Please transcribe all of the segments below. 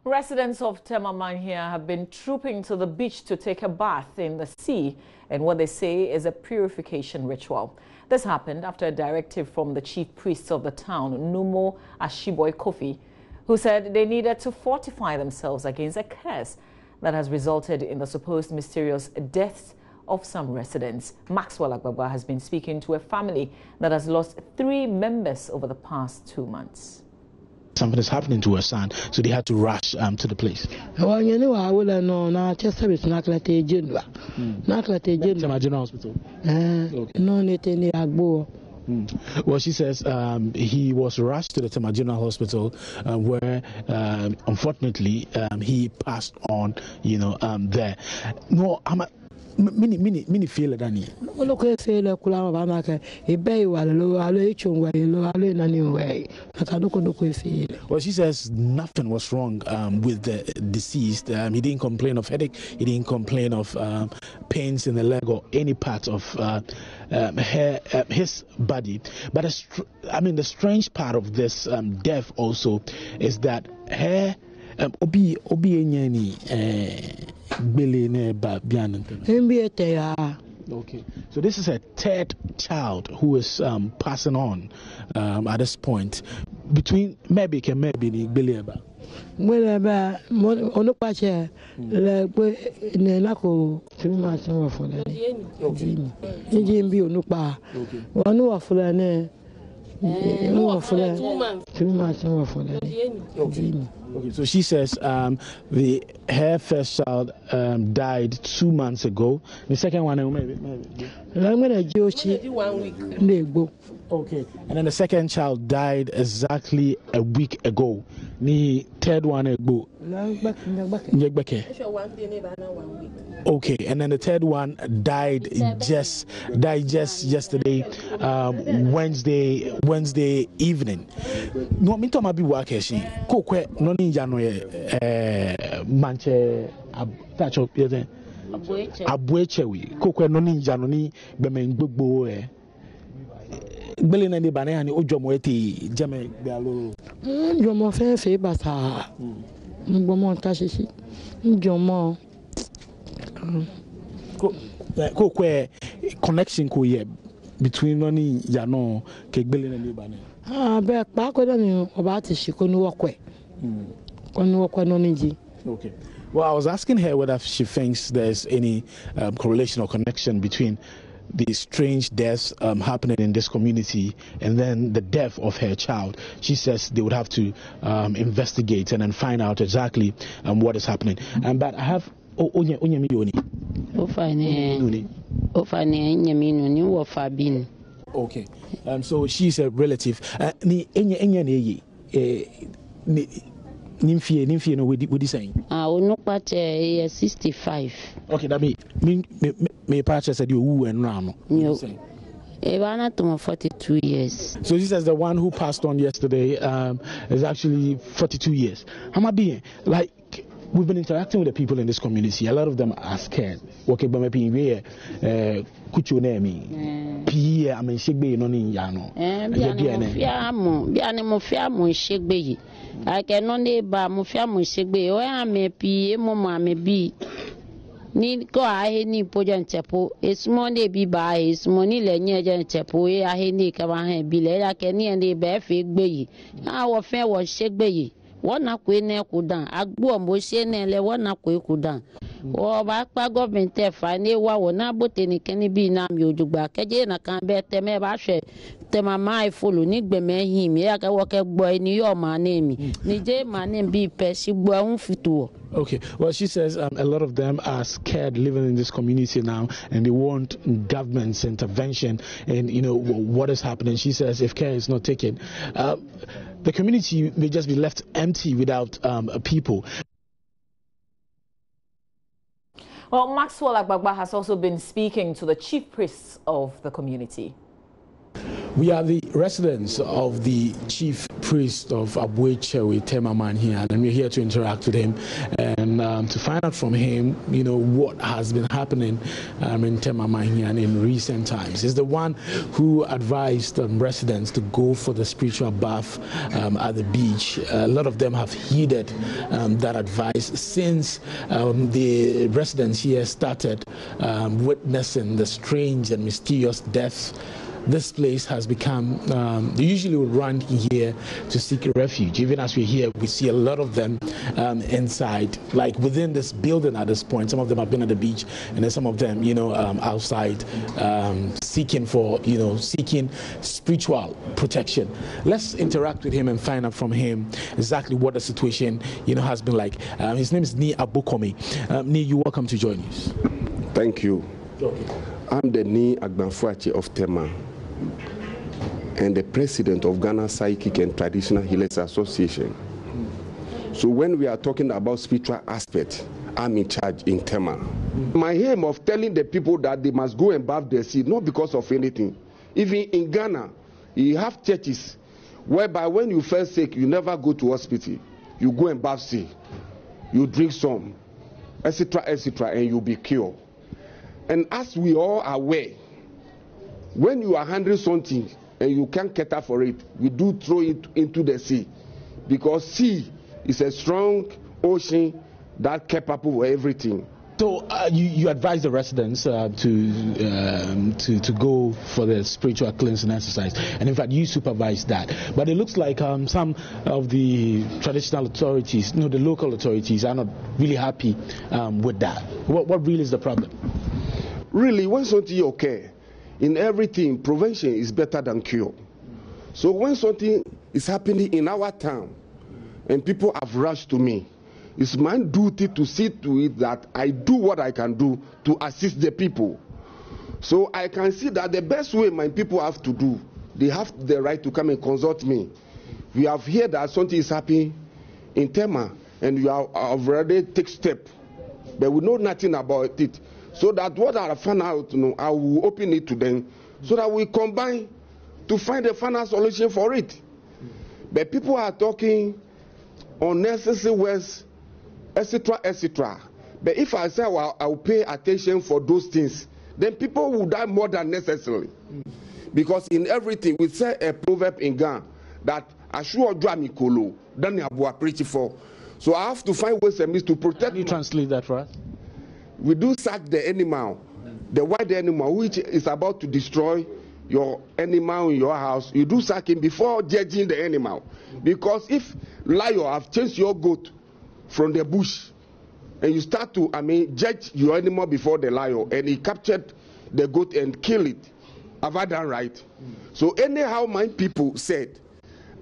Residents of Tema Manhean have been trooping to the beach to take a bath in the sea in what they say is a purification ritual. This happened after a directive from the chief priests of the town, Numo Ashiboy Kofi, who said they needed to fortify themselves against a curse that has resulted in the supposed mysterious deaths of some residents. Maxwell Agbagba has been speaking to a family that has lost 3 members over the past 2 months. Something is happening to her son, so they had to rush to the place. Well, you know, I will know now. Just service not like a general, not like a General Hospital. No, need any agbo. Well, she says he was rushed to the Tema General Hospital, where unfortunately he passed on. There. No, mini feel Danny. Look, I feel like Kulama, a bay while low, I lay anyway. I can't look feel. Well, she says nothing was wrong with the deceased. He didn't complain of headache. He didn't complain of pains in the leg or any part of his body. But the strange part of this death also is that her obi enyani Okay, so this is a 3rd child who is passing on at this point. Between maybe ni Bileba. Well, on pache, Nenako, 3 months for the Jimby Nupa. One more for the 2 months for the Okay, so she says her first child died 2 months ago. The second one, maybe. I'm going to Joshi 1 week. Okay, and then the second child died exactly a week ago. The third one ago. Okay, and then the third one died just yesterday, Wednesday evening. No, me to ma be work she. Kokwe no ni jano manche tacho yete. Abuechewi. Kokwe no ni jano ni bemen gbogbo Belina ni bana ni ojomo eti jame galo. Jomo fe bata. Ngbomo tashishi. Jomo Kokwe connection ko ye between noni yano ke Belina ni bana. Be pa ko ni oba ti shi ko ni wokwe. Ko ni wokwe noni ji. Okay. Well, I was asking her whether she thinks there's any correlation or connection between the strange deaths happening in this community and then the death of her child. She says they would have to investigate and then find out exactly what is happening. But I have Okay, so she's a relative. Nimfie no what you saying? No part 65. Okay, that me patch said you who and rano. Ivana to 42 years. So she says the one who passed on yesterday is actually 42 years. How am I being? Like, we've been interacting with the people in this community. A lot of them are scared. Okay, but maybe we kuchu nemi. Pie amen shegbe no ni yano. Biane mo fia mo shegbe. I can only ba mo fia mo shegbe. O ya me pie mo ma me bi. Ni ko ahe ni pojan chepo. Esmonde bi ba esmoni le nye jan chepo e ahe ni ka ba he bi le ya ke ni ende be fe gbe yi. Na wo fe wo shegbe yi. Wona kwe ne kudan agbo mo se ne le wona kwe kudan o ba pa government e fa ni wa wona bote ni keni bi na mi ojugba keje na kan be te me ba hwe Tema mai follow ni gbe me hin mi ya ka wo ke gbo ni yo ma na mi ni je ma na bi pe si gbo un fituo. Okay, well, she says a lot of them are scared living in this community now, and they want government's intervention and what is happening. She says if care is not taken, the community may just be left empty without people. Well, Maxwell Agbagba has also been speaking to the chief priests of the community. We are the residents of the chief priest of Abuechewi, Tema Manhean, and we're here to interact with him. And to find out from him, what has been happening in Tema Manhean in recent times. He's the one who advised residents to go for the spiritual bath at the beach. A lot of them have heeded that advice since the residents here started witnessing the strange and mysterious deaths. This place has become, they usually would run here to seek refuge. Even as we're here, we see a lot of them inside, like within this building at this point. Some of them have been at the beach, and then some of them, outside, seeking spiritual protection. Let's interact with him and find out from him exactly what the situation, has been like. His name is Ni Abokomi. Ni, you're welcome to JoyNews. Thank you. Okay. I'm the Ni Agbanfuachi of Tema and the president of Ghana Psychic and Traditional Healers Association. So when we are talking about spiritual aspect, I'm in charge in Tema. My aim of telling the people that they must go and bathe the sea, not because of anything. Even in Ghana, you have churches whereby when you feel sick, you never go to hospital. You go and bathe sea, you drink some, etc., and you'll be cured. And as we all are aware, when you are handling something and you can't cater for it, we do throw it into the sea, because sea is a strong ocean that capable of everything. So you advise the residents to go for the spiritual cleansing exercise, and in fact you supervise that. But it looks like some of the traditional authorities, the local authorities, are not really happy with that. What really is the problem? Really, when something occurs, in everything, prevention is better than cure. So when something is happening in our town and people have rushed to me, it's my duty to see to it that I do what I can do to assist the people. So I can see that the best way my people have to do, they have the right to come and consult me. We have heard that something is happening in Tema, and you have already taken steps, but we know nothing about it. So that what I found out, I will open it to them, so that we combine to find a final solution for it. But people are talking unnecessary words, etc., etc. But if I say I will pay attention for those things, then people will die more than necessary. Because in everything, we say a proverb in Ghana that "Ashua Dramikolo, then Abua preach for." So I have to find ways and means to protect. Can you translate that for us? We do sack the animal, the wild animal, which is about to destroy your animal in your house. You do sack him before judging the animal. Because if lion have chased your goat from the bush, and you start to, judge your animal before the lion, and he captured the goat and killed it, have I done right? So anyhow my people said,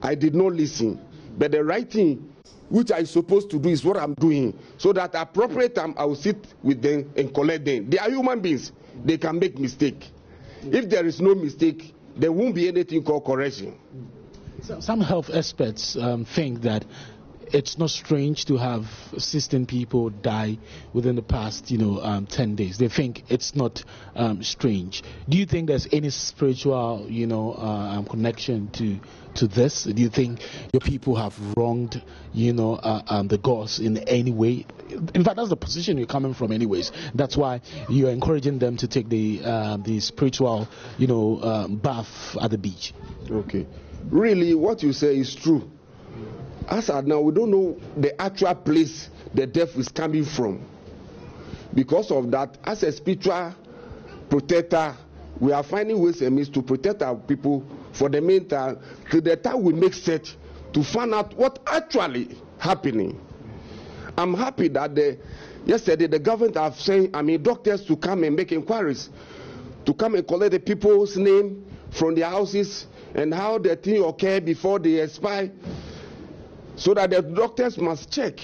I did not listen. But the right thing which I supposed to do is what I'm doing, so that at appropriate time I will sit with them and collect them. They are human beings. They can make mistake. If there is no mistake, there won't be anything called correction. Some health experts think that it's not strange to have 16 people die within the past, 10 days. They think it's not strange. Do you think there's any spiritual, connection to this? Do you think your people have wronged, the gods in any way? In fact, that's the position you're coming from anyways. That's why you're encouraging them to take the spiritual, bath at the beach. Okay. Really, what you say is true. As of now, we don't know the actual place the death is coming from. Because of that, as a spiritual protector, we are finding ways and means to protect our people for the meantime, till the time we make search to find out what actually happening. I'm happy that yesterday the government have sent doctors to come and make inquiries, to come and collect the people's name from their houses and how the thing occurred before they expire, so that the doctors must check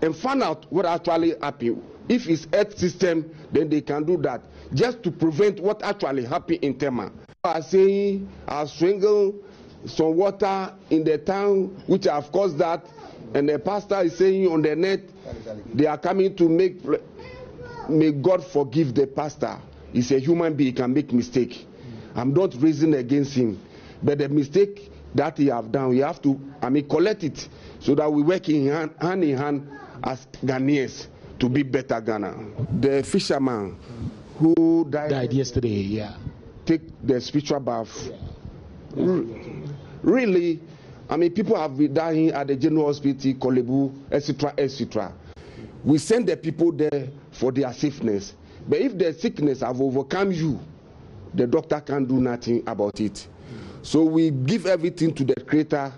and find out what actually happened. If it's earth system, then they can do that, just to prevent what actually happened in Tema. I say I strangle some water in the town, which have caused that, and the pastor is saying on the net, they are coming to may God forgive the pastor. He's a human being, he can make mistake. I'm not raising against him, but the mistake that he have done, we have to collect it, so that we work hand in hand as Ghanaians. to be better Ghana. The fisherman who died yesterday, yeah, take the spiritual bath. Yeah. Really, I mean, people have been dying at the General Hospital, Kolebu, etc., etc. We send the people there for their safeness. But if the sickness have overcome you, the doctor can't do nothing about it. So we give everything to the Creator,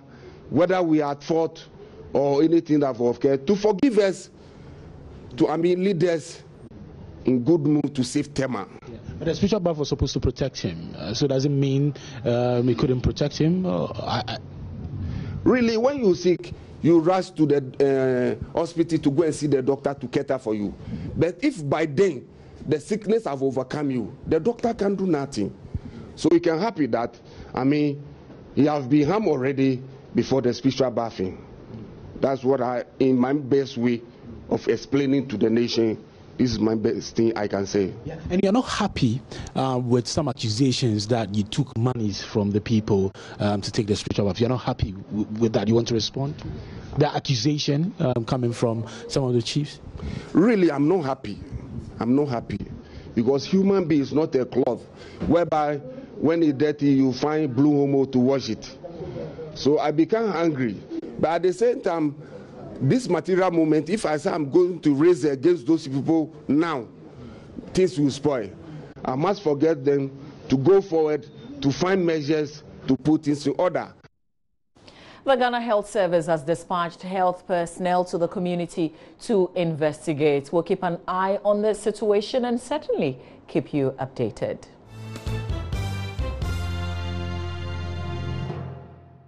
whether we are at fault or anything that have occurred, to forgive us, to lead us in good mood to save Tema. Yeah. But the spiritual bath was supposed to protect him. So does it mean we couldn't protect him? Really, when you're sick, you rush to the hospital to go and see the doctor to cater for you. But if by then the sickness have overcome you, the doctor can do nothing. So we can happy that, he has been harmed already before the spiritual bathing. That's what in my best way of explaining to the nation, this is my best thing I can say. Yeah. And you're not happy with some accusations that you took monies from the people to take the spiritual bath. You're not happy with that. You want to respond to the accusation coming from some of the chiefs? Really, I'm not happy. I'm not happy because human being is not a cloth whereby when it's dirty you find blue homo to wash it. So I become angry. But at the same time, this material moment, if I say I'm going to raise against those people now, things will spoil. I must forget them to go forward, to find measures to put things in order. The Ghana Health Service has dispatched health personnel to the community to investigate. We'll keep an eye on the situation and certainly keep you updated.